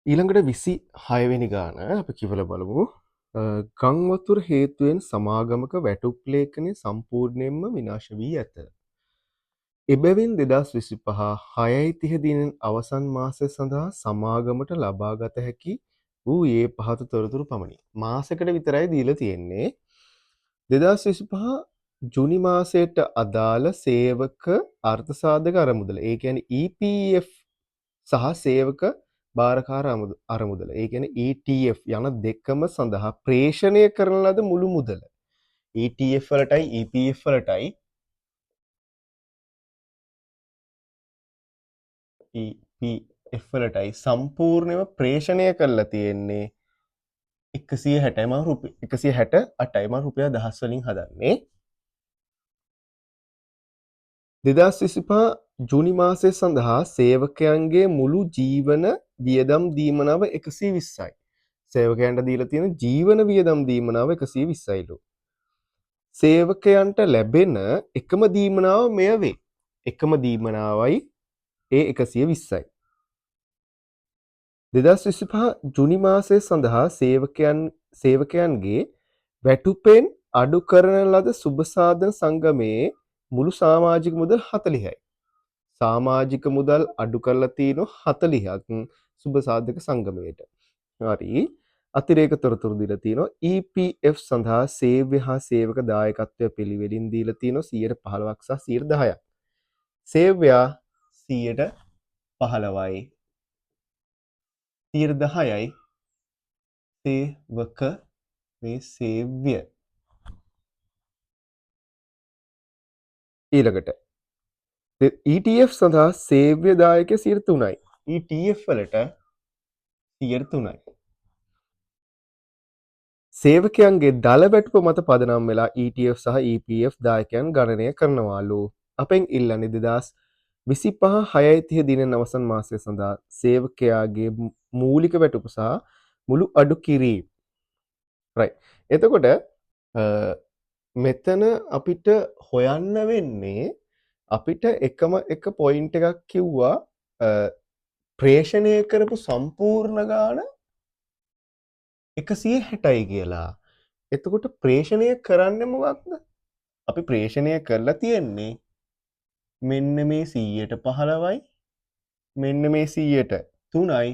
ඊළඟට 26 වෙනි ගාන අපි කියවලා බලමු. ගං වතුර හේතුවෙන් සමාගමක වැටුප් ලේඛනය සම්පූර්ණයෙන්ම විනාශ වී ඇත. එබැවින් 2025 6.30 දිනෙන් අවසන් මාසය සඳහා සමාගමට ලබාගත හැකි වූයේ පහත තොරතුරු පමණි. මාසයකට විතරයි දීලා තියෙන්නේ. 2025 ජුනි මාසයට අදාළ සේවක අර්ථසාධක අරමුදල. ඒ කියන්නේ EPF සහ සේවක භාරකාර අරමුදල. ඒ කියන්නේ ETF යන දෙකම සඳහා ප්‍රේෂණය කරන ලද මුළු මුදල. ETF වලටයි EPF වලටයි EPF වලටයි සම්පූර්ණයෙන්ම ප්‍රේෂණය කරලා තියෙන්නේ 160ම රුපියල් 168යිම රුපියල් 1000 වලින් හදන්නේ. 2025 ජූනි මාසය සඳහා සේවකයන්ගේ මුළු ජීවන වියදම් දීමනාව 120යි. සේවකයන්ට දීලා තියෙන ජීවන වියදම් දීමනාව 120යිලු. සේවකයන්ට ලැබෙන එකම දීමනාව මෙය වේ. එකම දීමනාවයි ඒ 120යි. 2025 ජුනි මාසය සඳහා සේවකයන්ගේ වැටුපෙන් අඩු කරන ලද සුබසාධන සංගමයේ මුළු සමාජික මුදල් 40යි. සමාජික මුදල් අඩු කරලා තියෙනවා 40ක් සුබසාධක සංගමයට. හරි. අතිරේක තොරතුරු දීලා තියෙනවා EPF සඳහා සේව්‍ය හා සේවක දායකත්වය පිළිවෙලින් දීලා තියෙනවා 15%ක් සහ 10%ක්. සේව්‍යා 15%යි 10%යි සේවක මේ සේව්‍ය. ඊළඟට ETF සඳහා සේව්‍ය දායකය 3%යි. ETF වලට 3%යි. සේවකයන්ගේ දල වැටුප මත පදනම් වෙලා ETF සහ EPF දායකයන් ගණනය කරනවාලු. අපෙන් ඉල්ලන්නේ 2025 6.30 දිනෙන් අවසන් මාසය සඳහා සේවකයාගේ මූලික වැටුප සහ මුළු අඩු කිරීම. right. එතකොට මෙතන අපිට හොයන්න වෙන්නේ අපිට එකම එක පොයින්ට් එකක් කිව්වා ප්‍රේෂණය කරපු සම්පූර්ණ ගාන 160යි කියලා. එතකොට ප්‍රේෂණය කරන්නේ මොකක්ද? අපි ප්‍රේෂණය කරලා තියෙන්නේ මෙන්න මේ 100%යි මෙන්න මේ 103යි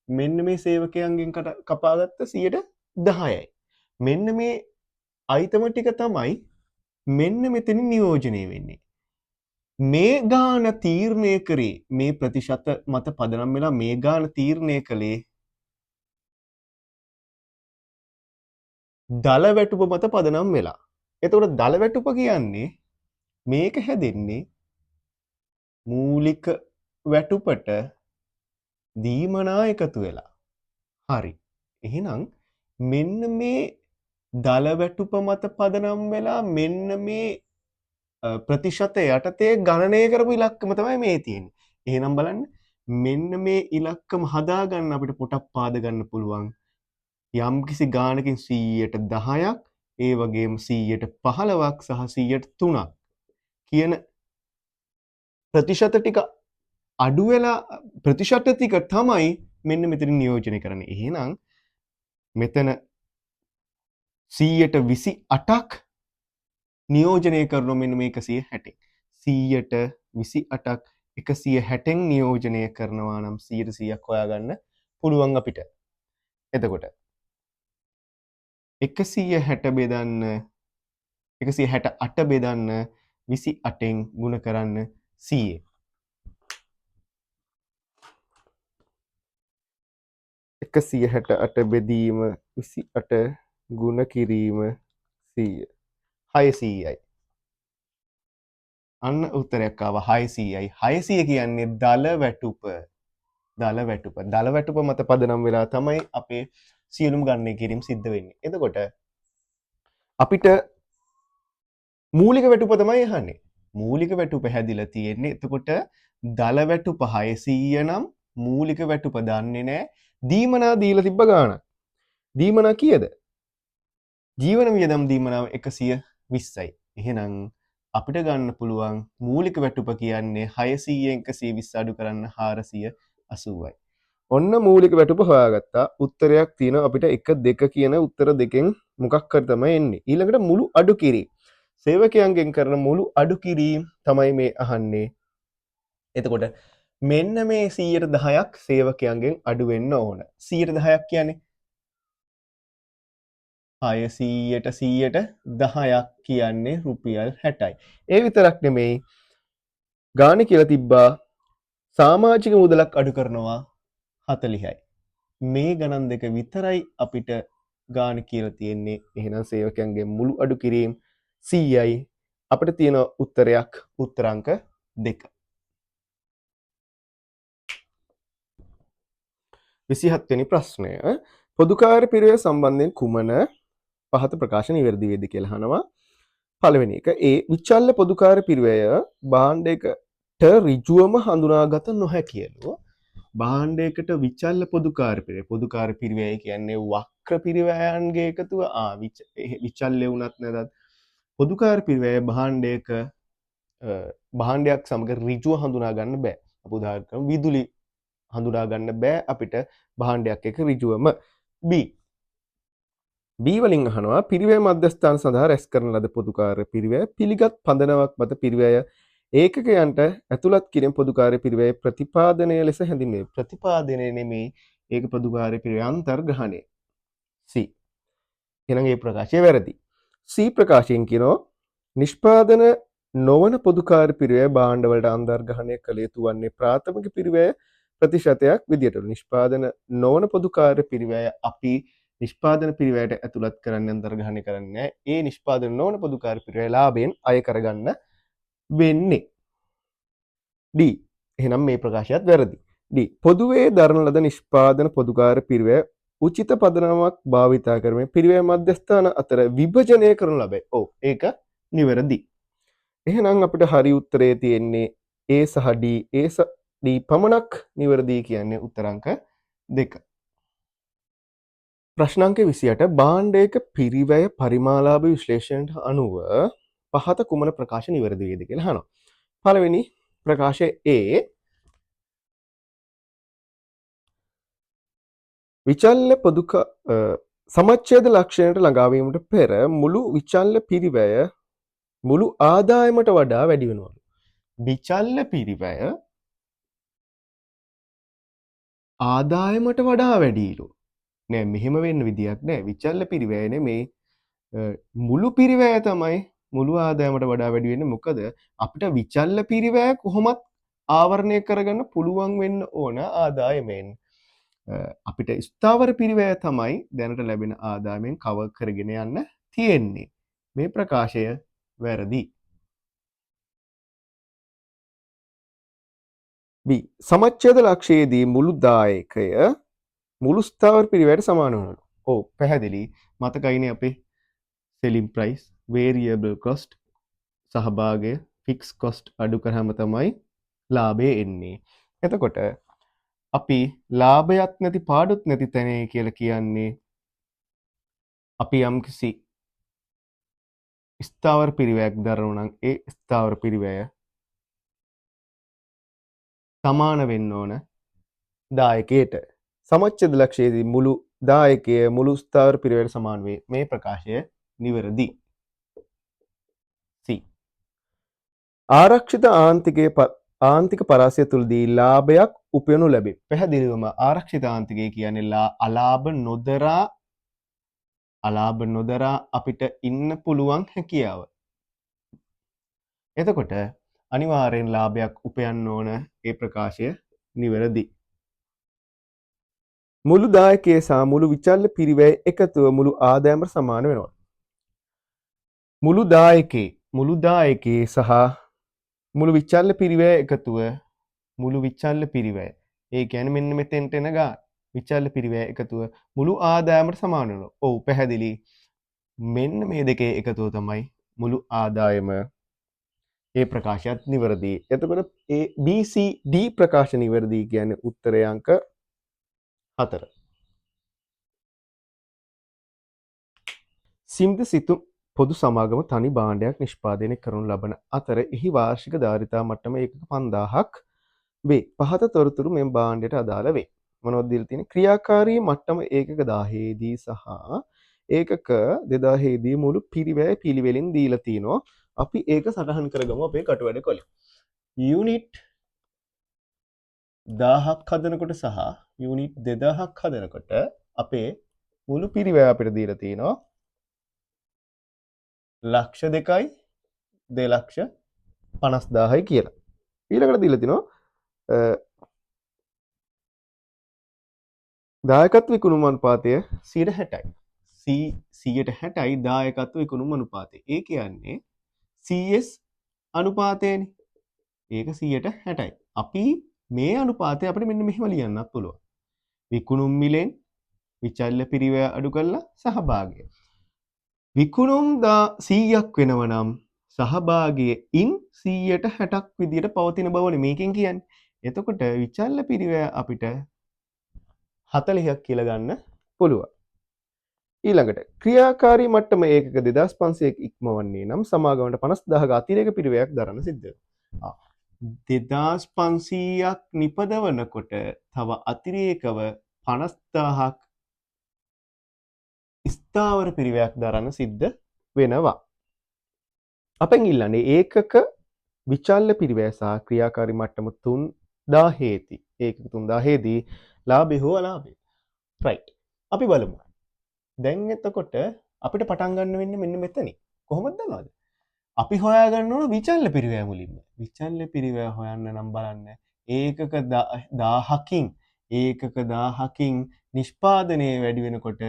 මෙන්න මේ සේවකයන්ගෙන් කපාගත්ත 10%යි. මෙන්න මේ අයිතම ටික තමයි මෙන්න මෙතනින් නියෝජනය වෙන්නේ. මේ ගාන තීරණය කරේ මේ ප්‍රතිශත මත පදනම් වෙලා මේ ගාන තීරණය කළේ දල වැටුප මත පදනම් වෙලා. එතකොට දල වැටුප කියන්නේ මේක හැදෙන්නේ මූලික වැටුපට දීමනා එකතු වෙලා. හරි. එහෙනම් මෙන්න මේ දල වැටුප මත පදනම් වෙලා මෙන්න මේ ප්‍රතිශත යටතේ ගණනය කරපු ඉලක්කම තමයි මේ තියෙන්නේ. එහෙනම් බලන්න මෙන්න මේ ඉලක්කම හදාගන්න අපිට පොටක් පාද ගන්න පුළුවන්. යම්කිසි ගානකින් 100%ක් ඒ වගේම 115ක් සහ 103ක් කියන ප්‍රතිශත ටික අඩු වෙලා ප්‍රතිශත ටික තමයි මෙන්න මෙතන නියෝජනය කරන්නේ. එහෙනම් මෙතන 128ක් නියෝජනය කරනවා මෙන්න මේ 160. 128ක් 160න් නියෝජනය කරනවා නම් 100%ක් හොයාගන්න පුළුවන් අපිට. එතකොට 160 බෙදන්න 168 බෙදන්න 28න් ගුණ කරන්න 100. 168 බෙදීම 28 ගුණ කිරීම 100. 600යි. අන්න උත්තරයක් ආවා 600යි. 600 කියන්නේ දල වැටුප. දල වැටුප. දල වැටුප මත පදනම් වෙලා තමයි අපේ සියලුම ගණනය කිරීම සිද්ධ වෙන්නේ. එතකොට අපිට මූලික වැටුප තමයි අහන්නේ. මූලික වැටුප හැදිලා තියෙන්නේ. එතකොට දල වැටුප 600 නම් මූලික වැටුප දන්නේ නැහැ. දීමනා දීලා තිබ්බ ගාණක්. දීමනා කීයද? ජීවන වියදම් දීමනාව 120යි. එහෙනම් අපිට ගන්න පුළුවන් මූලික වැටුප කියන්නේ 600න් 120 අඩු කරන්න 480යි. ඔන්න මූලික වැටුප හොයාගත්තා. උත්තරයක් තියෙනවා අපිට 1 2 කියන උත්තර දෙකෙන් මොකක් හරි තමයි එන්නේ. ඊළඟට මුළු අඩු කිරීම. සේවකයන්ගෙන් කරන මුළු අඩු කිරීම තමයි මේ අහන්නේ. එතකොට මෙන්න මේ 10%ක් සේවකයන්ගෙන් අඩු වෙන්න ඕන. 10%ක් කියන්නේ 600ට 10%ක් කියන්නේ රුපියල් 60යි. ඒ විතරක් නෙමෙයි. ගාණ කියලා තිබ්බා සමාජික මුදලක් අඩු කරනවා 40යි. මේ ගණන් දෙක විතරයි අපිට ගාණ කියලා තියෙන්නේ. එහෙනම් සේවකයන්ගේ මුළු අඩු කිරීම 100යි. අපිට තියෙන උත්තරයක් උත්තරාංක 2. 27 වෙනි ප්‍රශ්නය පොදුකාර්ය පිරිවෙය සම්බන්ධයෙන් කුමන පහත ප්‍රකාශ නිවැරදි වේද කියලා අහනවා. පළවෙනි එක විචල්්‍ය පොදුකාර්ය පිරිවෙය භාණ්ඩයකට ඍජුවම හඳුනාගත නොහැකියලු. භාණ්ඩයකට විචල්්‍ය පොදුකාර්ය පිරිවෙය පොදුකාර්ය පිරිවෙය කියන්නේ වක්‍ර පිරිවැයන්ගේ එකතුව. විචල්්‍ය වුණත් නැතත් පොදුකාර්ය පිරිවෙය භාණ්ඩයක් සමග ඍජුව හඳුනා ගන්න බෑ. අපි උදාහරණ කරමු විදුලි හඳුනා ගන්න බෑ අපිට භාණ්ඩයක් එක ඍජුවම. B වලින් අහනවා පිරිවැය මධ්‍යස්ථාන සඳහා රැස් කරන ලද පොදුකාර්ය පිරිවැය පිළිගත් පදනමක් මත පිරිවැය ඒකකයන්ට ඇතුළත් කිරීම පොදුකාර්ය පිරිවැය ප්‍රතිපාදනය ලෙස හැඳින්වේ. ප්‍රතිපාදනය නෙමේ ඒක පොදුකාර්ය පිරිවැය අන්තර්ග්‍රහණය. C. එහෙනම් මේ ප්‍රකාශය වැරදි. C ප්‍රකාශයෙන් කියනවා නිෂ්පාදන නොවන පොදුකාර්ය පිරිවැය භාණ්ඩවලට අන්තර්ග්‍රහණය කළ යුතු වන්නේ ප්‍රාථමික පිරිවැය ප්‍රතිශතයක් විදියට. නිෂ්පාදන නොවන පොදුකාර්ය පිරිවැය අපි නිෂ්පාදන පිරිවැයට ඇතුළත් කරන්න අන්තර්ග්‍රහණය කරන්නේ. ඒ නිෂ්පාදන නොවන පොදුකාර්ය පිරිවැය ලාභයෙන් අය කරගන්න වෙන්නේ. D. එහෙනම් මේ ප්‍රකාශයත් වැරදි. D. පොදුවේ දරන ලද නිෂ්පාදන පොදුකාර්ය පිරිවැය උචිත පදනමක් භාවිතා කරමින් පිරිවැය මධ්‍යස්ථාන අතර විභජනය කරනු ලබයි. ඔව් ඒක නිවැරදි. එහෙනම් අපිට හරි උත්තරේ තියෙන්නේ A සහ D. A සහ D පමණක් නිවැරදි කියන්නේ උත්තරාංක 2. ප්‍රශ්නාංක 28 භාණ්ඩයක පිරිවැය පරිමාලාභ විශ්ලේෂණයට අනුව පහත කුමන ප්‍රකාශ නිවැරදි වේද කියලා අහනවා. පළවෙනි ප්‍රකාශය A විචල්්‍ය සමච්ඡේද ලක්ෂණයට ළඟා වීමට පෙර මුළු විචල්්‍ය පිරිවැය මුළු ආදායමට වඩා වැඩි වෙනවා. විචල්්‍ය පිරිවැය ආදායමට වඩා වැඩිලු. නෑ මෙහෙම වෙන්න විදියක් නෑ. විචල්්‍ය පිරිවැය නෙමේ මුළු පිරිවැය තමයි මුළු ආදායමට වඩා වැඩි වෙන්නේ. මොකද අපිට විචල්්‍ය පිරිවැය කොහොමත් ආවරණය කරගන්න පුළුවන් වෙන්න ඕන ආදායමෙන්. අපිට ස්ථාවර පිරිවැය තමයි දැනට ලැබෙන ආදායමෙන් කවර් කරගෙන යන්න තියෙන්නේ. මේ ප්‍රකාශය වැරදි. B. සමච්ඡේද ලක්ෂයේදී මුළු දායකය මුළු ස්ථාවර පිරිවැයට සමාන වෙනවා. ඔව් පැහැදිලි. මතකයිනේ අපේ selling price, variable cost, සහභාගය, fixed cost අඩු කරාම තමයි ලාභය එන්නේ. එතකොට අපි ලාභයක් නැති පාඩුත් නැති තැනේ කියලා කියන්නේ අපි යම්කිසි ස්ථාවර පිරිවැයක් දරනවා නම් ඒ ස්ථාවර පිරිවැය සමාන වෙන්න ඕන දායකයට. සමච්ඡේද ලක්ෂයේදී මුළු දායකය මුළු ස්ථාවර පිරිවැයට සමාන වේ. මේ ප්‍රකාශය නිවැරදි. C. ආරක්ෂිත ආන්තික පරාසය තුළදී ලාභයක් උපයනු ලැබේ. පැහැදිලිවම ආරක්ෂිත ආන්තිකය කියන්නේ අලාභ නොදරා අපිට ඉන්න පුළුවන් හැකියාව. එතකොට අනිවාර්යෙන් ලාභයක් උපයන්න ඕන. ඒ ප්‍රකාශය නිවැරදි. මුළු දායකයේ සහ මුළු විචල්්‍ය පිරිවැය එකතුව මුළු ආදායමට සමාන වෙනවා. මුළු දායකයේ සහ මුළු විචල්්‍ය පිරිවැය එකතුව මුළු විචල්්‍ය පිරිවැය. ඒ කියන්නේ මෙන්න මෙතෙන්ට එන ගාන. විචල්්‍ය පිරිවැය එකතුව මුළු ආදායමට සමාන වෙනවා. ඔව් පැහැදිලි. මෙන්න මේ දෙකේ එකතුව තමයි මුළු ආදායම. ඒ ප්‍රකාශයත් නිවැරදි. එතකොට B C D ප්‍රකාශ නිවැරදි කියන්නේ උත්තරය අංක 4. සිම්ද සිතුම් පොදු සමාගම තනි භාණ්ඩයක් නිෂ්පාදනය කරනු ලබන අතර එහි වාර්ෂික ධාරිතා මට්ටම 5000ක් වේ. පහත තොරතුරු මෙම භාණ්ඩයට අදාළ වේ. මොනවද දීලා තියෙන්නේ? ක්‍රියාකාරී මට්ටම ඒකක 1000 දී සහ ඒකක 2000 දී මුළු පිරිවැය පිළිවෙලින් දීලා තිනවා. අපි ඒක සටහන් කරගමු අපේ කටුවැඩ කොලේ. යුනිට් 1000ක් හදනකොට සහ යුනිට් 2000ක් හදනකොට අපේ මුළු පිරිවැය අපිට දීලා තිනවා ලක්ෂ 2යි 2,50,000යි කියලා. ඊළඟට දීලා තිනවා දායකත්ව විකුණුම් අනුපාතය 60යි. 160යි දායකත්ව විකුණුම් අනුපාතය. ඒ කියන්නේ CS අනුපාතයනේ. ඒක 160යි. අපි මේ අනුපාතය අපිට මෙන්න මෙහෙම ලියන්නත් පුළුවන්. විකුණුම් මිලෙන් විචල්්‍ය පිරිවැය අඩු කරලා සහභාගය. විකුණුම් 100ක් වෙනව නම් සහභාගයෙන් 160ක් විදියට පවතින බවනේ මේකෙන් කියන්නේ. එතකොට විචල්්‍ය පිරිවැය අපිට 40ක් කියලා ගන්න පුළුවන්. ඊළඟට ක්‍රියාකාරී මට්ටම ඒකක 2500ක් ඉක්මවන්නේ නම් සමාගමට 50000ක අතිරේක පිරිවැයක් දරන්න සිද්ධ වෙනවා. 2500ක් නිපදවනකොට තව අතිරේකව 50000ක් ස්ථාවර පිරිවැයක් දරන්න සිද්ධ වෙනවා. අපෙන් ඉල්ලන්නේ ඒකක විචල්්‍ය පිරිවැය සහ ක්‍රියාකාරී මට්ටම 3000 දී ඒකක 3000 දී ලාභය හෝ අලාභය. රයිට්. අපි බලමු. දැන් එතකොට අපිට පටන් ගන්න වෙන්නේ මෙන්න මෙතනින්. කොහොමද දන්නවද? අපි හොයාගන්න ඕන විචල්්‍ය පිරිවැය මුලින්ම. විචල්්‍ය පිරිවැය හොයන්න නම් බලන්න ඒකක 1000කින් නිෂ්පාදනය වැඩි වෙනකොට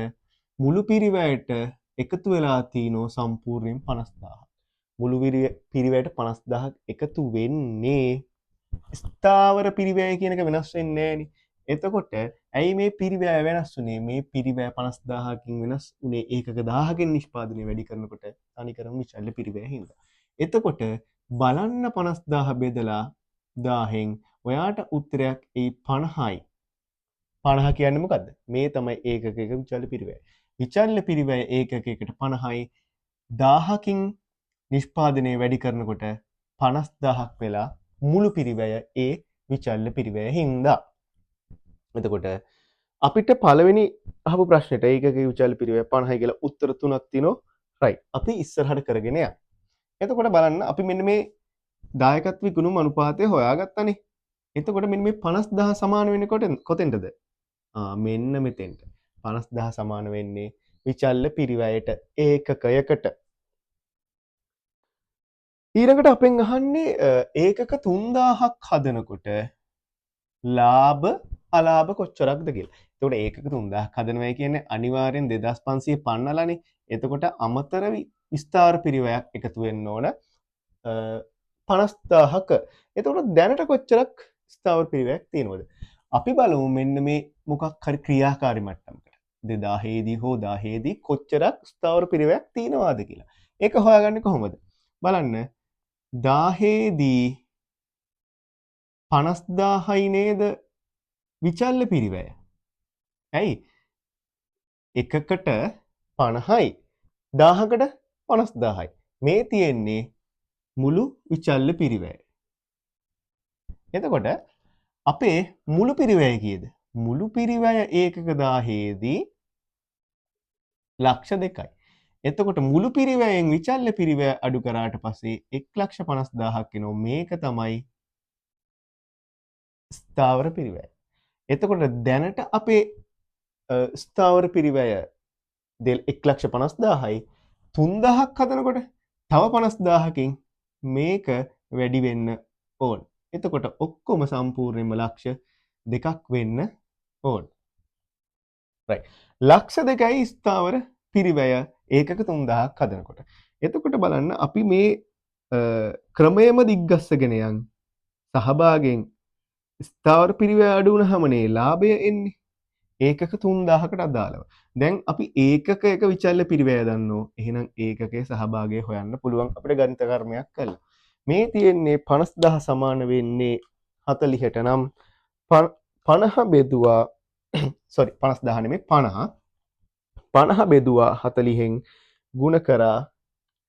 මුළු පිරිවැයට එකතු වෙලා තිනෝ සම්පූර්ණයෙන් 50000. මුළු පිරිවැයට 50000ක් එකතු වෙන්නේ ස්ථාවර පිරිවැය කියන එක වෙනස් වෙන්නේ නැහැනේ. එතකොට ඇයි මේ පිරිවැය වෙනස් වුනේ? මේ පිරිවැය 50000කින් වෙනස් වුනේ ඒකක 1000කින් නිෂ්පාදනය වැඩි කරනකොට තනිකරම විචල්්‍ය පිරිවැය හින්දා. එතකොට බලන්න 50000 බෙදලා 1000න් ඔයාට උත්තරයක් එයි 50යි. 50 කියන්නේ මොකද්ද? මේ තමයි ඒකක විචල්්‍ය පිරිවැය. විචල්්‍ය පිරිවැය ඒකකයකට 50යි. 1000කින් නිෂ්පාදනය වැඩි කරනකොට 50000ක් වෙලා මුළු පිරිවැය ඒ විචල්්‍ය පිරිවැය හින්දා. එතකොට අපිට පළවෙනි අහපු ප්‍රශ්නෙට ඒකක විචල්්‍ය පිරිවැය 50යි කියලා උත්තර තුනක් තියෙනවා. රයිට්. අපි ඉස්සරහට කරගෙන යමු. එතකොට බලන්න අපි මෙන්න මේ දායකත්ව විකුණුම් අනුපාතය හොයාගත්තනේ. එතකොට මෙන්න මේ 50000 සමාන වෙන්නේ කොතෙන්ටද? මෙන්න මෙතෙන්ට. 50000 සමාන වෙන්නේ විචල්්‍ය පිරිවැයට ඒකකයකට. ඊළඟට අපෙන් අහන්නේ ඒකක 3000ක් හදනකොට ලාභ අලාභ කොච්චරක්ද කියලා. එතකොට ඒකක 3000ක් හදනවා කියන්නේ අනිවාර්යෙන් 2500 පන්නලානේ. එතකොට අමතර විස්තර පිරිවැයක් එකතු වෙන්න ඕන 50000ක. එතකොට දැනට කොච්චරක් ස්ථාවර පිරිවැයක් තියෙනවද? අපි බලමු මෙන්න මේ මොකක් හරි ක්‍රියාකාරී මට්ටමකට 2000 දී හෝ 1000 දී කොච්චරක් ස්ථාවර පිරිවැයක් තියෙනවද කියලා. ඒක හොයාගන්නේ කොහොමද? බලන්න 1000 දී 50000යි නේද විචල්්‍ය පිරිවැය. ඇයි? එකකට 50යි 1000කට 50000යි. මේ තියෙන්නේ මුළු විචල්්‍ය පිරිවැය. එතකොට අපේ මුළු පිරිවැය කීයද? මුළු පිරිවැය ඒකක 1000 දී ලක්ෂ 2යි. එතකොට මුළු පිරිවැයෙන් විචල්්‍ය පිරිවැය අඩු කරාට පස්සේ 1,50,000ක් එනවා. මේක තමයි ස්ථාවර පිරිවැය. එතකොට දැනට අපේ ස්ථාවර පිරිවැය 1,50,000යි. 3000ක් හදනකොට තව 50,000කින් මේක වැඩි වෙන්න ඕන. එතකොට ඔක්කොම සම්පූර්ණයෙන්ම ලක්ෂ 2ක් වෙන්න ඕන. රයිට්. ලක්ෂ 2යි ස්ථාවර පිරිවැය ඒකක 3000ක් හදනකොට. එතකොට බලන්න අපි මේ ක්‍රමයේම දිග්ගස්සගෙන යන් සහභාගයෙන් ස්ථාවර පිරිවැය අඩු වුණාමනේ ලාභය එන්නේ. ඒකක 3000කට අදාළව. දැන් අපි ඒකක එක විචල්්‍ය පිරිවැය දන්නෝ. එහෙනම් ඒකකයේ සහභාගය හොයන්න පුළුවන් අපිට ගණිත කර්මයක් කරලා. මේ තියෙන්නේ 50000 සමාන වෙන්නේ 40ට නම් 50 බෙදුවා 50000 නෙමෙයි 50 50 බෙදුවා 40න් ගුණ කරා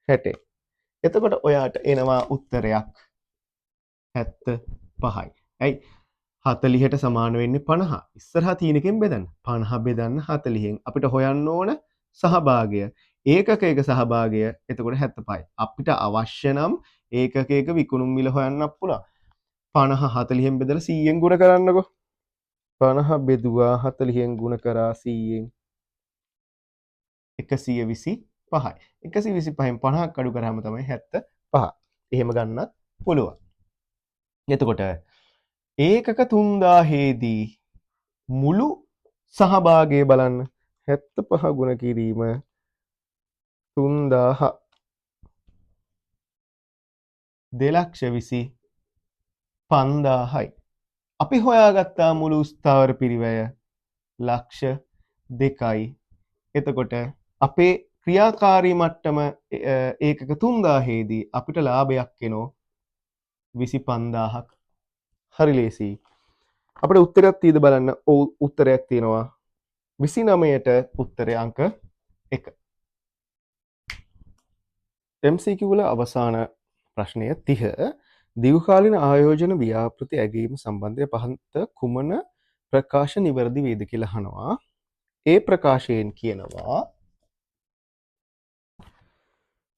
60. එතකොට ඔයාට එනවා උත්තරයක් 75යි. ඇයි 40ට සමාන වෙන්නේ 50. ඉස්සරහා තියෙන එකෙන් බෙදන්න. 50 බෙදන්න 40න් අපිට හොයන්න ඕන සහභාගය. ඒකකයක සහභාගය එතකොට 75යි. අපිට අවශ්‍ය නම් ඒකකයක විකුණුම් මිල හොයන්නත් පුළුවන්. 50 40න් බෙදලා 100න් ගුණ කරන්නකෝ. 50 බෙදුවා 40න් ගුණ කරා 100න් 125යි. 125න් 50ක් අඩු කරාම තමයි 75. එහෙම ගන්නත් පුළුවන්. එතකොට ඒකක 3000 දී මුළු සහභාගය බලන්න 75 ගුණ කිරීම 3000 2,25,000යි. අපි හොයාගත්තා මුළු ස්ථාවර පිරිවැය ලක්ෂ 2යි. එතකොට අපේ ක්‍රියාකාරී මට්ටම ඒකක 3000 දී අපිට ලාභයක් එනවා 25,000ක්. හරි ලේසි. අපිට උත්තරයක් තියෙද බලන්න. ඔව් උත්තරයක් තියෙනවා 29ට උත්තරය අංක 1. MCQ වල අවසාන ප්‍රශ්නය 30 දීර්ඝකාලීන ආයෝජන ව්‍යාපෘති ඇගීම සම්බන්ධය පහන්ත කුමන ප්‍රකාශ නිවැරදි වේද කියලා අහනවා. ඒ ප්‍රකාශයෙන් කියනවා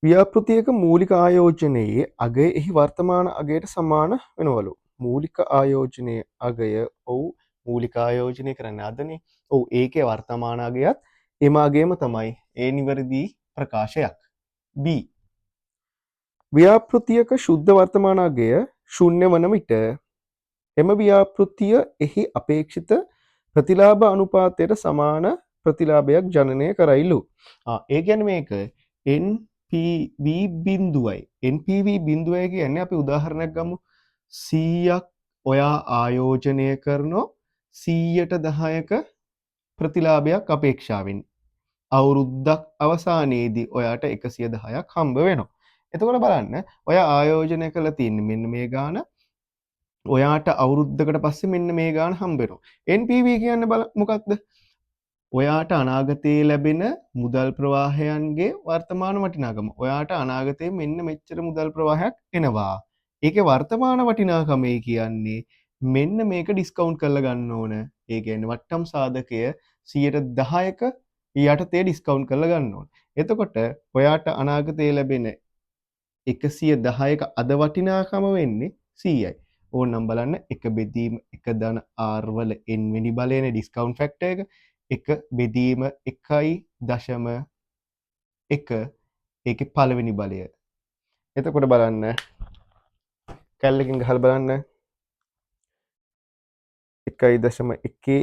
ව්‍යාපෘතියක මූලික ආයෝජනයේ අගය එහි වර්තමාන අගයට සමාන වෙනවලු. මූලික ආයෝජනයේ අගය ඔව් මූලික ආයෝජනය කරන්න අදනේ. ඔව් ඒකේ වර්තමාන අගයත් එම අගයම තමයි. ඒ නිවැරදි ප්‍රකාශයක්. B ව්‍යාපෘතියක ශුද්ධ වර්තමාන අගය ශුන්‍ය වන විට එම ව්‍යාපෘතිය එහි අපේක්ෂිත ප්‍රතිලාභ අනුපාතයට සමාන ප්‍රතිලාභයක් ජනනය කරයිලු. ඒ කියන්නේ මේක NPV බිඳුවයි. NPV බිඳුවයි කියන්නේ අපි උදාහරණයක් ගමු 100ක් ඔයා ආයෝජනය කරනවා 100ට 10ක ප්‍රතිලාභයක් අපේක්ෂාවෙන්. අවුරුද්දක් අවසානයේදී ඔයාට 110ක් හම්බ වෙනවා. එතකොට බලන්න ඔයා ආයෝජනය කරලා තියෙන්නේ මෙන්න මේ ගාන. ඔයාට අවුරුද්දකට පස්සේ මෙන්න මේ ගාන හම්බ වෙනවා. NPV කියන්නේ මොකක්ද? ඔයාට අනාගතයේ ලැබෙන මුදල් ප්‍රවාහයන්ගේ වර්තමාන වටිනාකම. ඔයාට අනාගතයේ මෙන්න මෙච්චර මුදල් ප්‍රවාහයක් එනවා. ඒකේ වර්තමාන වටිනාකමයි කියන්නේ මෙන්න මේක ඩිස්කවුන්ට් කරලා ගන්න ඕන. ඒ කියන්නේ වට්ටම් සාධකය 10%ක යටතේ ඩිස්කවුන්ට් කරලා ගන්න ඕන. එතකොට ඔයාට අනාගතයේ ලැබෙන 110ක අද වටිනාකම වෙන්නේ 100යි. ඕනනම් බලන්න එක බෙදීම එක ධන R වල n වෙනි බලයනේ ඩිස්කවුන්ට් ෆැක්ටර් එක. එක බෙදීම 1.1 ඒකේ පළවෙනි බලය. එතකොට බලන්න කැල්ලකින් ගහලා බලන්න 1.1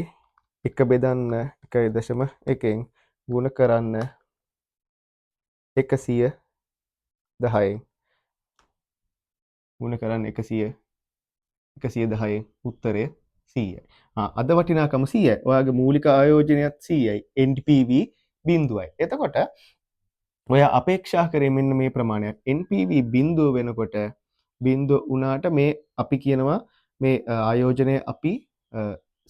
එක බෙදන්න 1.1න් ගුණ කරන්න 110න් ගුණ කරන්න 110න් උත්තරය 100යි. අද වටිනාකම 100යි. ඔයාගේ මූලික ආයෝජනයත් 100යි. NPV බිඳුවයි. එතකොට ඔයා අපේක්ෂා කරේ මෙන්න මේ ප්‍රමාණයක්. NPV බිඳුව වෙනකොට බිඳුව උනාට මේ අපි කියනවා මේ ආයෝජනය අපි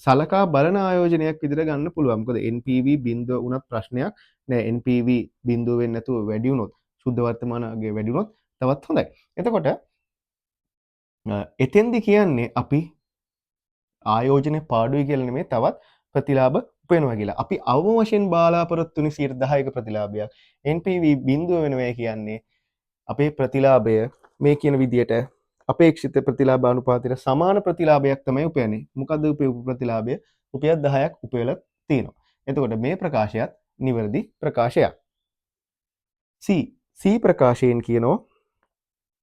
සලකා බලන ආයෝජනයක් විදිහට ගන්න පුළුවන්. මොකද NPV බිඳුව උනත් ප්‍රශ්නයක් නෑ. NPV බිඳුව වෙන්නේ නැතුව වැඩි වුණොත් සුද්ධ වර්තමානයේ වැඩි වුණොත් තවත් හොඳයි. එතකොට එතෙන්දි කියන්නේ අපි ආයෝජනය පාඩුයි කියලා නෙමෙයි තවත් ප්‍රතිලාභ උපයනවා කියලා. අපි අවම වශයෙන් බලාපොරොත්තු වෙන 10%ක ප්‍රතිලාභයක් NPV බිඳුව වෙනවා කියන්නේ අපේ ප්‍රතිලාභය මේ කියන විදියට අපේක්ෂිත ප්‍රතිලාභ අනුපාතයට සමාන ප්‍රතිලාභයක් තමයි උපයන්නේ. මොකද්ද උපයපු ප්‍රතිලාභය? රුපියල් 10ක් උපයලා තියෙනවා. එතකොට මේ ප්‍රකාශයත් නිවැරදි ප්‍රකාශයක්. C ප්‍රකාශයෙන් කියනවා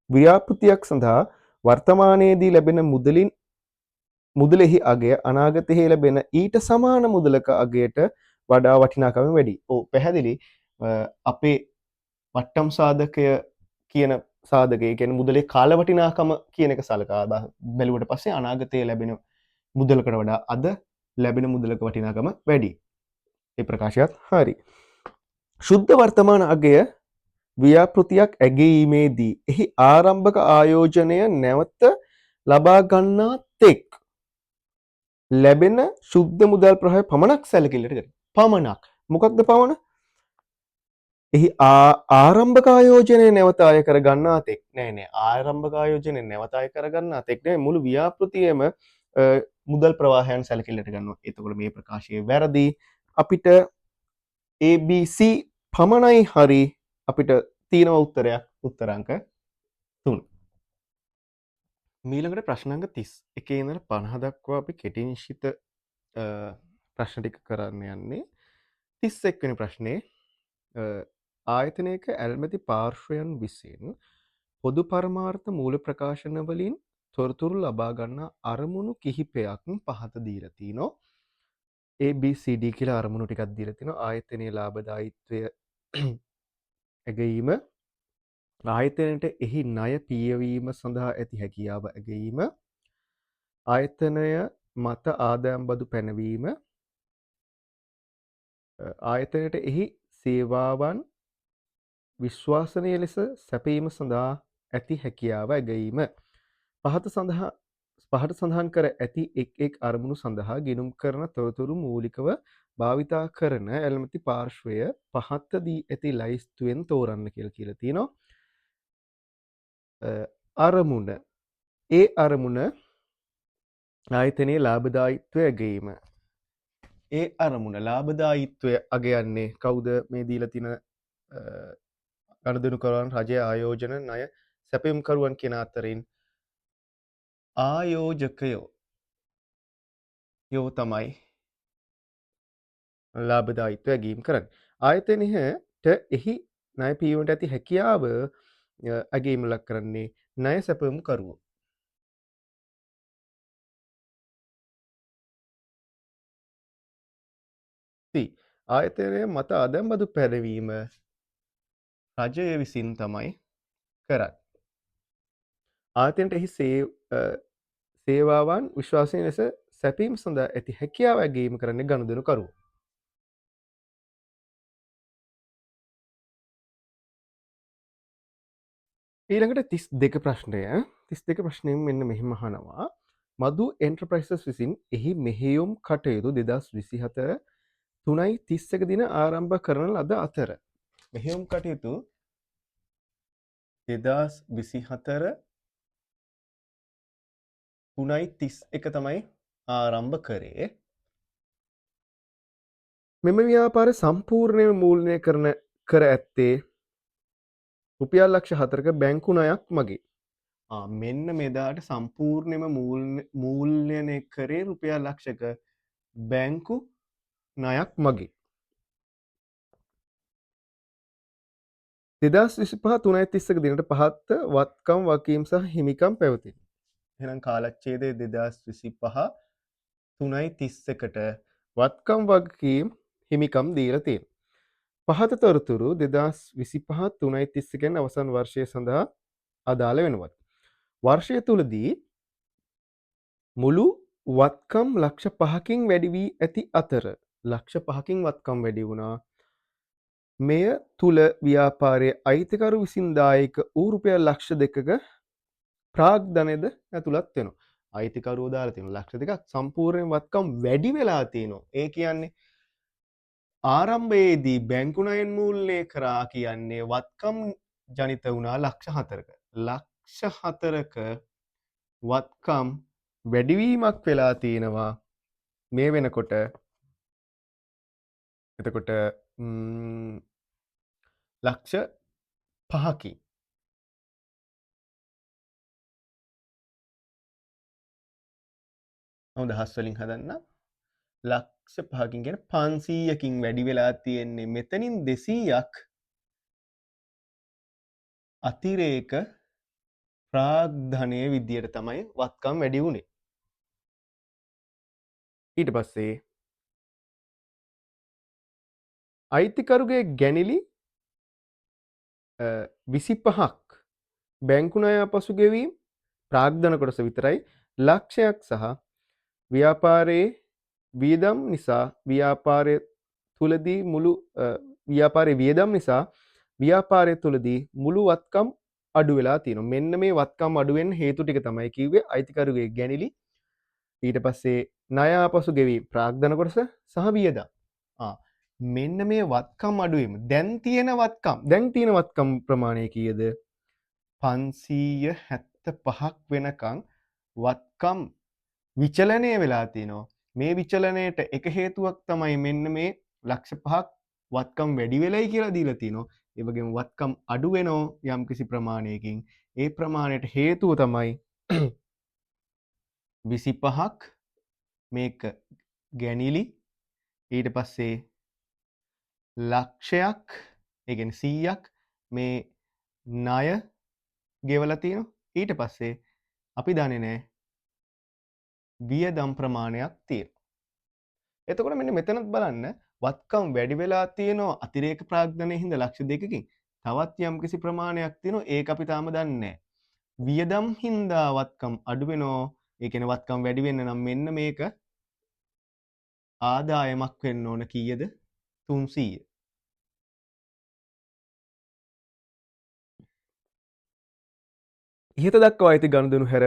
ව්‍යාපෘතියක් සඳහා වර්තමානයේදී ලැබෙන මුදලෙහි අගය අනාගතයේ ලැබෙන ඊට සමාන මුදලක අගයට වඩා වටිනාකම වැඩි. ඔව් පැහැදිලි. අපේ වට්ටම් සාධකය කියන සාධකය කියන්නේ මුදලේ කාල වටිනාකම කියන එක සලකා බැලුවට පස්සේ අනාගතයේ ලැබෙන මුදලකට වඩා අද ලැබෙන මුදලක වටිනාකම වැඩි. ඒ ප්‍රකාශයත් හරි. ශුද්ධ වර්තමාන අගය ව්‍යාපෘතියක් ඇගීමේදී එහි ආරම්භක ආයෝජනය නැවත ලබා ගන්නා තෙක් ලැබෙන ශුද්ධ මුදල් ප්‍රවාහය පමණක් සැලකිල්ලට ගන්න. පමණක්. මොකක්ද පමණ? එහි ආරම්භක ආයෝජනය නැවත අය කර ගන්නා තෙක්. නෑ ආරම්භක ආයෝජනය නැවත අය කර ගන්නා තෙක් නෙවෙයි මුළු ව්‍යාපෘතියේම මුදල් ප්‍රවාහයන් සැලකිල්ලට ගන්නවා. එතකොට මේ ප්‍රකාශය වැරදි. අපිට ABC පමණයි හරි. අපිට තියෙනවා උත්තරයක්. උත්තරාංක 3. මීළඟට ප්‍රශ්න අංක 31 ඉඳලා 50 දක්වා අපි කෙටි නිශ්චිත ප්‍රශ්න ටික කරන්න යන්නේ. 31 වෙනි ප්‍රශ්නේ ආයතනයක ඇල්මැති පාර්ශ්වයන් විසින් පොදු පරමාර්ථ මූල ප්‍රකාශන වලින් තොරතුරු ලබා ගන්නා අරමුණු කිහිපයක් පහත දීලා තිනවා. ABCD කියලා අරමුණු ටිකක් දීලා තිනවා. ආයතනයේ ලාභදායීත්වය ඇගීම, ආයතනයට එහි ණය පියවීම සඳහා ඇති හැකියාව ඇගීම, ආයතනය මත ආදායම් බදු පැනවීම, ආයතනයට එහි සේවාවන් විශ්වාසනීය ලෙස සැපයීම සඳහා ඇති හැකියාව ඇගීම. පහත සඳහන් කර ඇති එක් අරමුණු සඳහා ගිණුම් කරන තොරතුරු මූලිකව භාවිතා කරන ඇල්මැති පාර්ශ්වය පහත දී ඇති ලයිස්තුවෙන් තෝරන්න කියලා තියෙනවා. අරමුණ ඒ අරමුණ ආයතනයේ ලාභදායීත්වය ඇගීම. ඒ අරමුණ ලාභදායීත්වය අගයන්නේ කවුද? මේ දීලා තියෙන ගනුදෙනුකරුවන්, රජය, ආයෝජන, ණය සැපයුම්කරුවන් කියන අතරින් ආයෝජකයෝ තමයි ලාභදායීත්වය ඇගීම් කරන්නේ. ආයතනයට එහි ණය පියවීමට ඇති හැකියාව ඇගීම ලක් කරන්නේ ණය සැපයුම්කරුවෝ. ආයතනය මත ආදායම් බදු පැනවීම රජය විසින් තමයි කරන්නේ. ආයතනයට එහි සේවාවන් විශ්වාසනීය ලෙස සැපීම සඳහා ඇති හැකියාව ඇගීම කරන්නේ ගනුදෙනුකරුවෝ. ඊළඟට 32 ප්‍රශ්නය. 32 ප්‍රශ්නයෙන් මෙන්න මෙහෙම අහනවා. මදු එන්ටර්ප්‍රයිසස් විසින් එහි මෙහෙයුම් කටයුතු 2024 3.31 දින ආරම්භ කරන ලද අතර මෙහෙයුම් කටයුතු 2024 3.31 තමයි ආරම්භ කරේ. මෙම ව්‍යාපාරය සම්පූර්ණයෙන්ම මූල්‍යය කර ඇත්තේ රුපියල් ලක්ෂ 4ක බැංකු ණයක් මගින්. මෙන්න මෙදාට සම්පූර්ණයෙන්ම මූල්‍යනය කරේ රුපියල් ලක්ෂක බැංකු ණයක් මගින්. 2025 3.31 දිනට පහත වත්කම් වගකීම් සහ හිමිකම් පැවතින. එහෙනම් කාලච්ඡේදය 2025 3.31ට වත්කම් වගකීම් හිමිකම් දීලා තියෙනවා. පහත තොරතුරු 2025 3.31 අවසන් වර්ෂය සඳහා අදාළ වෙනවා. වර්ෂය තුලදී මුළු වත්කම් ලක්ෂ 5කින් වැඩි වී ඇති අතර ලක්ෂ 5කින් වත්කම් වැඩි වුණා. මෙය තුල ව්‍යාපාරයේ අයිතිකරු විසින් දායක වූ රුපියල් ලක්ෂ 2ක ප්‍රාග්ධනයද ඇතුළත් වෙනවා. අයිතිකරුවෝ දාලා තියෙන ලක්ෂ 2ක් සම්පූර්ණ වත්කම් වැඩි වෙලා තියෙනවා. ඒ කියන්නේ ආරම්භයේදී බැංකු ණයෙන් මූල්‍ය කරා කියන්නේ වත්කම් ජනිත වුණා ලක්ෂ 4ක. ලක්ෂ 4ක වත්කම් වැඩිවීමක් වෙලා තියෙනවා මේ වෙනකොට. එතකොට ලක්ෂ 5කින් දහස් වලින් හදන්න ලක්ෂ 5කින් කියන 500කින් වැඩි වෙලා තියෙන්නේ. මෙතනින් 200ක් අතිරේක ප්‍රාග්ධනය විදියට තමයි වත්කම් වැඩි වුණේ. ඊට පස්සේ අයිතිකරුගේ ගැනිලි 25ක් බැංකු ණය පසු ගෙවීම් ප්‍රාග්ධන කොටස විතරයි. ලක්ෂයක් සහ ව්‍යාපාරයේ වියදම් නිසා ව්‍යාපාරය තුලදී ව්‍යාපාරය තුලදී මුළු වත්කම් අඩු වෙලා තියෙනවා. මෙන්න මේ වත්කම් අඩු වෙන්න හේතු ටික තමයි කිව්වේ අයිතිකරුගේ ගැනිලි, ඊට පස්සේ ණය ආපසු ගෙවීම ප්‍රාග්ධන කොටස සහ වියදම්. මෙන්න මේ වත්කම් අඩුවීම දැන් තියෙන වත්කම් ප්‍රමාණය කීයද? 575ක් වෙනකන් වත්කම් විචලනය වෙලා තියෙනවා. මේ විචලනයට එක හේතුවක් තමයි මෙන්න මේ ලක්ෂ 5ක් වත්කම් වැඩි වෙලයි කියලා දීලා තියෙනවා. ඒ වගේම වත්කම් අඩු වෙනවා යම්කිසි ප්‍රමාණයකින්. ඒ ප්‍රමාණයට හේතුව තමයි 25ක් මේක ගැනිලි ඊට පස්සේ ලක්ෂයක් ඒ කියන්නේ 100ක් මේ ණය ගෙවලා තියෙනවා. ඊට පස්සේ අපි දන්නේ නැහැ වියදම් ප්‍රමාණයක් තියෙනවා. එතකොට මෙන්න මෙතනත් බලන්න වත්කම් වැඩි වෙලා තියෙනවා අතිරේක ප්‍රාග්ධනයේ හින්දා ලක්ෂ 2කින්. තවත් යම්කිසි ප්‍රමාණයක් තියෙනවා ඒක අපි තාම දන්නේ නැහැ. වියදම් හින්දා වත්කම් අඩු වෙනවා. ඒ කියන්නේ වත්කම් වැඩි වෙන්න නම් මෙන්න මේක ආදායමක් වෙන්න ඕන කීයද? 300. ඉහත දක්වා ඇති ගනුදෙනු හැර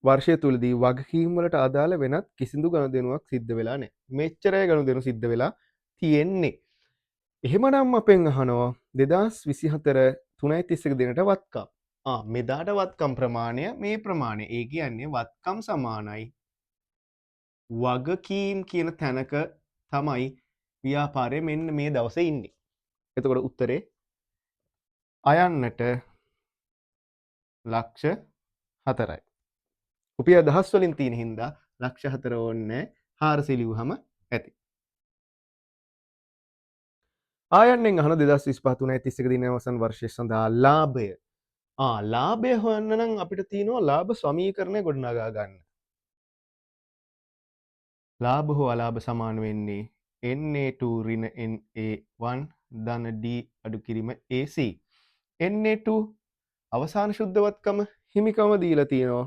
වර්ෂය තුලදී වගකීම් වලට අදාළ වෙනත් කිසිදු ගනුදෙනුවක් සිද්ධ වෙලා නැහැ. මෙච්චරයි ගනුදෙනු සිද්ධ වෙලා තියෙන්නේ. එහෙමනම් අපෙන් අහනවා 2024 3.31 දිනට වත්කම්. මෙදාට වත්කම් ප්‍රමාණය මේ ප්‍රමාණය. ඒ කියන්නේ වත්කම් සමානයි වගකීම් කියන තැනක තමයි ව්‍යාපාරය මෙන්න මේ දවසේ ඉන්නේ. එතකොට උත්තරේ අයන්නට ලක්ෂ 4යි. රුපියල් දහස් වලින් තියෙන හින්දා ලක්ෂ 4 ඕනේ 400 ලියුවහම ඇති. ආයන්නෙන් අහන 2025 3.31 දින අවසන් වර්ෂය සඳහා ලාභය. ලාභය හොයන්න නම් අපිට තියෙනවා ලාභ සමීකරණය ගොඩනගා ගන්න. ලාභ හෝ අලාභ සමාන වෙන්නේ NA2 ඍණ NA1 ධන D අඩු කිරීම AC. NA2 අවසාන ශුද්ධවත්කම හිමිකම දීලා තියෙනවා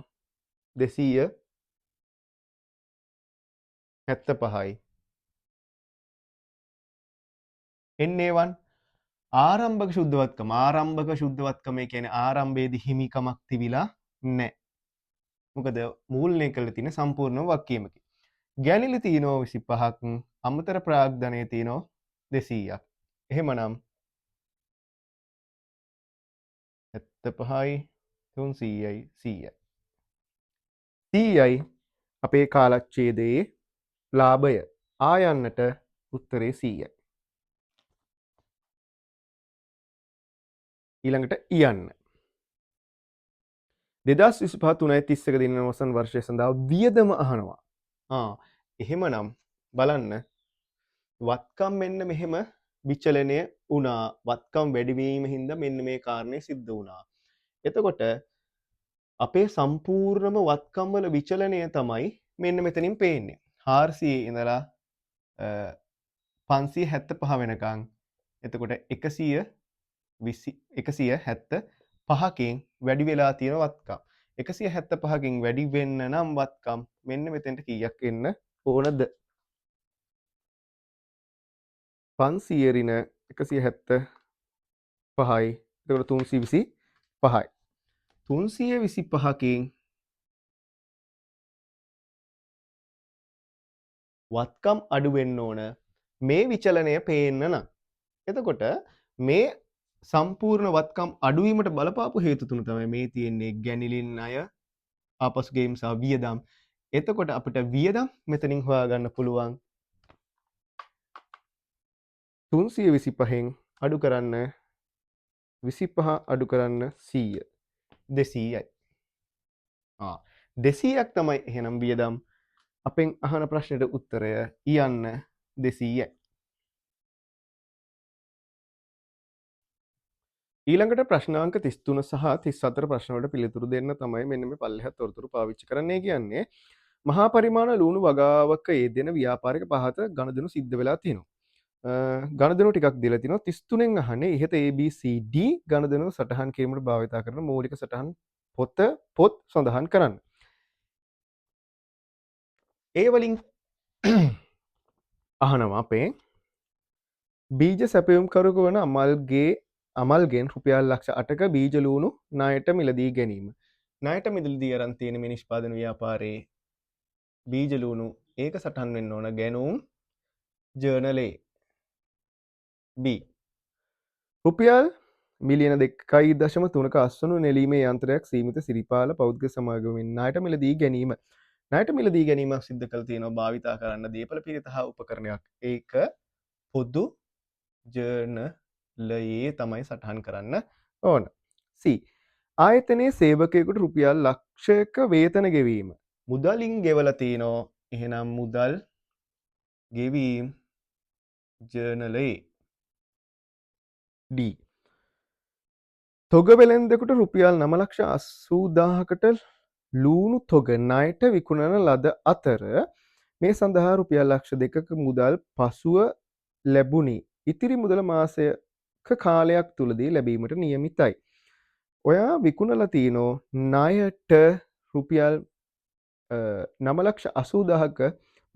275යි. NA1 ආරම්භක ශුද්ධවත්කම ඒ කියන්නේ ආරම්භයේදී හිමිකමක් තිබිලා නැහැ. මොකද මූල්‍ය කළ තියෙන සම්පූර්ණ වක්කීමකි. ගැනිලි තියෙනවා 25ක් අමතර ප්‍රාග්ධනය තියෙනවා 200ක්. එහෙමනම් 75යි 300යි 100යි. 100යි අපේ කාලච්ඡේදයේ ලාභය. ආයන්නට උත්තරේ 100යි. ඊළඟට ඉයන්න 2025 3.31 දින අවසන් වර්ෂය සඳහා වියදම අහනවා. එහෙමනම් බලන්න වත්කම් මෙන්න මෙහෙම විචලනය වුණා. වත්කම් වැඩිවීම හින්දා මෙන්න මේ කාරණේ සිද්ධ වුණා. එතකොට අපේ සම්පූර්ණම වත්කම් වල විචලනය තමයි මෙන්න මෙතනින් පේන්නේ. 400 ඉඳලා 575 වෙනකන්. එතකොට 175කින් වැඩි වෙලා තියෙන වත්කම්. 175කින් වැඩි වෙන්න නම් වත්කම් මෙන්න මෙතෙන්ට කීයක් එන්න ඕනද? 500 ඍණ 175යි. එතකොට 325යි. 325කින් වත්කම් අඩු වෙන්න ඕන මේ විචලනය පේන්න නම්. එතකොට මේ සම්පූර්ණ වත්කම් අඩුවීමට බලපාපු හේතු තුන තමයි මේ තියෙන්නේ ගැනිලින් අය ආපසු ගේම් සහ වියදම්. එතකොට අපිට වියදම් මෙතනින් හොයාගන්න පුළුවන් 325න් අඩු කරන්න 25 අඩු කරන්න 100 200යි. 200ක් තමයි එහෙනම් වියදම්. අපෙන් අහන ප්‍රශ්නෙට උත්තරය ඉයන්න 200යි. ඊළඟට ප්‍රශ්නාංක 33 සහ 34 ප්‍රශ්න වලට පිළිතුරු දෙන්න තමයි මෙන්න මේ පල්ලෙහාත් තොරතුරු පාවිච්චි කරන්නේ කියන්නේ. මහා පරිමාණ ලුණු වගාවක යෙදෙන ව්‍යාපාරික පහත ගණදෙනු සිද්ධ වෙලා තියෙනවා. ගණදෙනු ටිකක් දීලා තිනවා. 33න් අහන්නේ ඉහත ABCD ගණදෙනු සටහන් කිරීමට භාවිත කරන මූලික සටහන් පොත් සඳහන් කරන්න. ඒ වලින් අහනවා අපේ බීජ සැපයුම්කරුක වන අමල්ගෙන් රුපියල් ලක්ෂ 8ක බීජ ලුණු ණයට මිලදී ගැනීම. ණයට මිලදී අරන් තියෙන මේ නිෂ්පාදන ව්‍යාපාරයේ බීජ ලුණු ඒක සටහන් වෙන්න ඕන ගැනුම් ජර්නලේ B. රුපියල් මිලියන 2.3ක අස්වනු නෙලීමේ යන්ත්‍රයක් සීමිත සිරිපාල පෞද්ගලික සමාගමෙන් ණයට මිලදී ගැනීම. ණයට මිලදී ගැනීමක් සිද්ධ කළ තියෙනවා භාවිතා කරන්න දීපල පිරිත හා උපකරණයක්. ඒක පොදු ජර්නලයේ තමයි සටහන් කරන්න ඕන. C. ආයතනයේ සේවකයෙකුට රුපියල් ලක්ෂයක වේතන ගෙවීම. මුදලින් ගෙවලා තිනෝ එහෙනම් මුදල් ගෙවීම් ජර්නලයේ. D. තොග වෙළෙන්දෙකුට රුපියල් 9,80,000කට ලූණු තොග ණයට විකුණන ලද අතර මේ සඳහා රුපියල් ලක්ෂ 2ක මුදල් පසුව ලැබුණි. ඉතිරි මුදල මාසයක කාලයක් තුලදී ලැබීමට නියමිතයි. ඔයා විකුණලා තිනෝ ණයට රුපියල් 9,80,000ක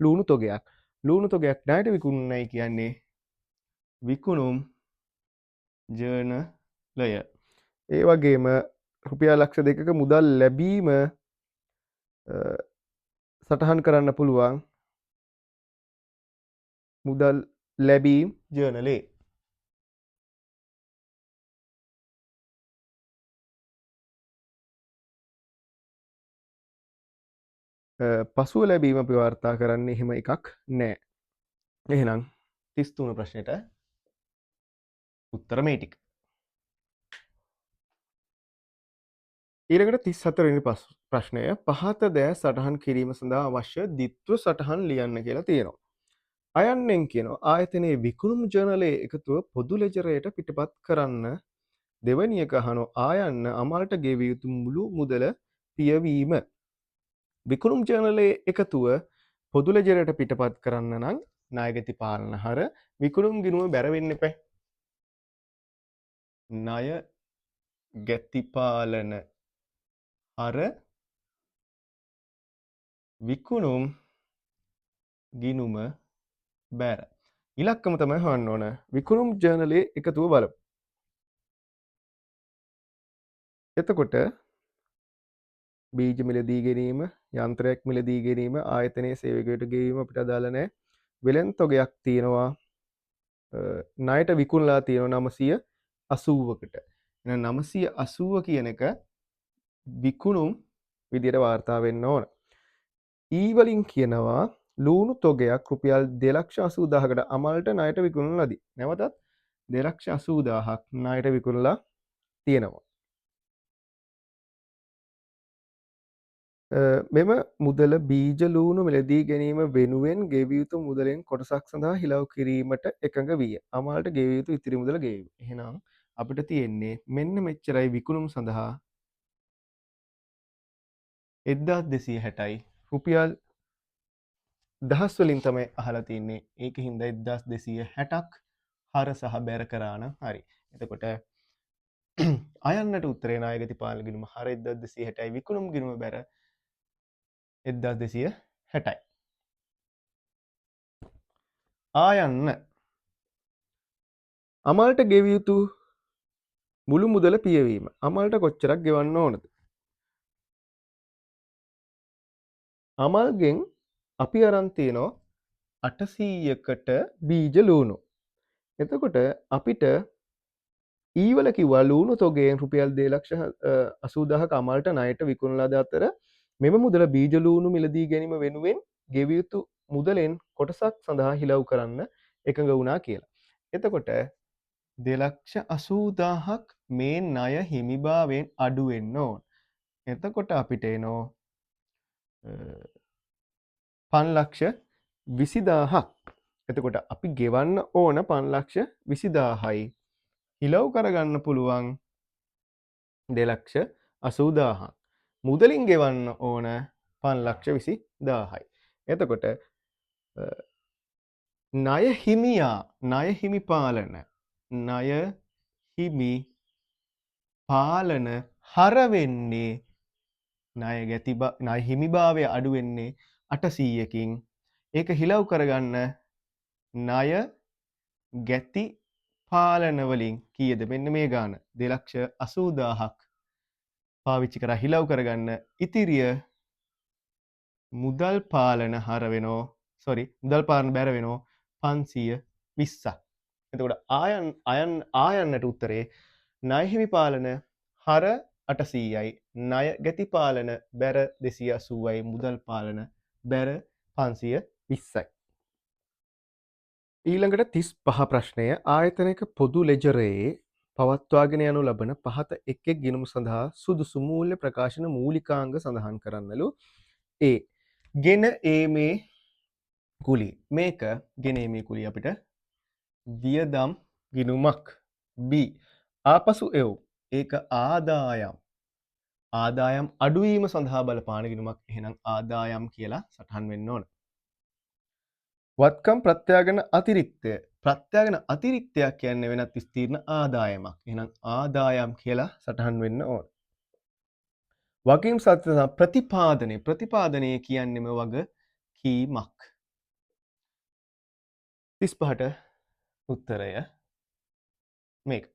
ලූණු තොගයක්. ලූණු තොගයක් ණයට විකුණුණයි කියන්නේ විකුණුම් ජර්නලය. ඒ වගේම රුපියල් ලක්ෂ 2ක මුදල් ලැබීම සටහන් කරන්න පුළුවන් මුදල් ලැබීම් ජර්නලේ. පසුව ලැබීම අපි වාර්තා කරන්න එහෙම එකක් නෑ. එහෙනම් 33 ප්‍රශ්නෙට උත්තර මේ ටික. ඊළඟට 34 වෙනි ප්‍රශ්නය පහත දෑ සටහන් කිරීම සඳහා අවශ්‍ය දිත්ව සටහන් ලියන්න කියලා තියෙනවා. අයන්නෙන් කියනවා ආයතනයේ විකුණුම් ජර්නලයේ එකතුව පොදු ලෙජරයට පිටපත් කරන්න. දෙවැනි එක අහනවා ආයන්න අමල්ට ගෙවිය යුතු මුළු මුදල පියවීම. විකුණුම් ජර්නලයේ එකතුව පොදු ලෙජරයට පිටපත් කරන්න නම් ණයගැති පාලන හර විකුණුම් ගිණුම බැර වෙන්න එපා. ණය ගැති පාලන හර විකුණුම් ගිණුම බැර. ඉලක්කම තමයි හොයන්න ඕන. විකුණුම් ජර්නලයේ එකතුව බලමු. එතකොට බීජ මිලදී ගැනීම, යන්ත්‍රයක් මිලදී ගැනීම, ආයතනයේ සේවකයට ගෙවීම අපිට අදාළ නැහැ. වෙළෙන් තොගයක් තියෙනවා. ණයට විකුණලා තියෙනවා 980කට. එහෙනම් 980 කියන එක විකුණුම් විදියට වාර්තා වෙන්න ඕන. ඊ වලින් කියනවා ලූණු තොගයක් රුපියල් 2,80,000කට අමල්ට ණයට විකුණන ලදී. නැවතත් 2,80,000ක් ණයට විකුණලා තියෙනවා. මෙම මුදල බීජ ලූණු මිලදී ගැනීම වෙනුවෙන් ගෙවිය යුතු මුදලෙන් කොටසක් සඳහා හිලව් කිරීමට එකඟ විය. අමල්ට ගෙවිය යුතු ඉතිරි මුදල ගෙවීම. එහෙනම් අපිට තියෙන්නේ මෙන්න මෙච්චරයි විකුණුම් සඳහා 1260යි රුපියල් දහස් වලින් තමයි අහලා තින්නේ. ඒක හින්දා 1260ක් හර සහ බැර කරා නම් හරි. එතකොට අයන්නට උත්තරේ ණයගැති පාලන ගිණුම හර 1260යි විකුණුම් ගිණුම බැර 1260යි. ආයන්න අමල්ට ගෙවිය යුතු මුළු මුදල පියවීම. අමල්ට කොච්චරක් ගෙවන්න ඕනද? අමල්ගෙන් අපි අරන් තියෙනවා 800කට බීජ ලූණු. එතකොට අපිට ඊවල කිව්වා ලූණු තොගයෙන් රුපියල් 2,80,000ක අමල්ට ණයට විකුණලා ද අතර මෙම මුදල බීජ ලූණු මිලදී ගැනීම වෙනුවෙන් ගෙවිය යුතු මුදලෙන් කොටසක් සඳහා හිලව් කරන්න එකඟ වුණා කියලා. එතකොට 2,80,000ක් මේ ණය හිමිභාවයෙන් අඩු වෙන්න ඕන. එතකොට අපිට එනෝ 5,20,000ක්. එතකොට අපි ගෙවන්න ඕන 5,20,000යි. හිලව් කරගන්න පුළුවන් 2,80,000ක්. මුදලින් ගෙවන්න ඕන 5,20,000යි. එතකොට ණය හිමියා ණය හිමි පාලන ණය හිමි පාලන හර වෙන්නේ ණය හිමිභාවය අඩු වෙන්නේ 800කින්. ඒක හිලව් කරගන්න ණය ගැති පාලන වලින් කීයද? මෙන්න මේ ගාන 2,80,000ක් පාවිච්චි කරලා හිලව් කරගන්න ඉතිරිය මුදල් පාලන හර වෙනෝ මුදල් පාලන බැර වෙනෝ 520ක්. එතකොට ආයන්නට උත්තරේ ණය හිමි පාලන හර 800යි ණය ගැති පාලන බැර 280යි මුදල් පාලන බැර 520යි. ඊළඟට 35 ප්‍රශ්නය ආයතනයක පොදු ලෙජරයේ පවත්වාගෙන යනු ලබන පහත එක් ගිණුම සඳහා සුදුසු මූල්‍ය ප්‍රකාශන මූලිකාංග සඳහන් කරන්නලු. ඒ ගෙන ඒමේ කුලී මේක ගෙන ඒමේ කුලී අපිට වියදම් ගිණුමක්. B ආපසු එව් ඒක ආදායම් අඩුවීම සඳහා බලපාන ගිණුමක්. එහෙනම් ආදායම් කියලා සටහන් වෙන්න ඕන. වත්කම් ප්‍රත්‍යාගන අතිරික්තය. ප්‍රත්‍යාගන අතිරික්තයක් කියන්නේ වෙනත් ස්ථීර්ණ ආදායමක්. එහෙනම් ආදායම් කියලා සටහන් වෙන්න ඕන. වගකීම් සත්‍ය ප්‍රතිපාදනය කියන්නේම වගකීමක්. 35ට උත්තරය මේක.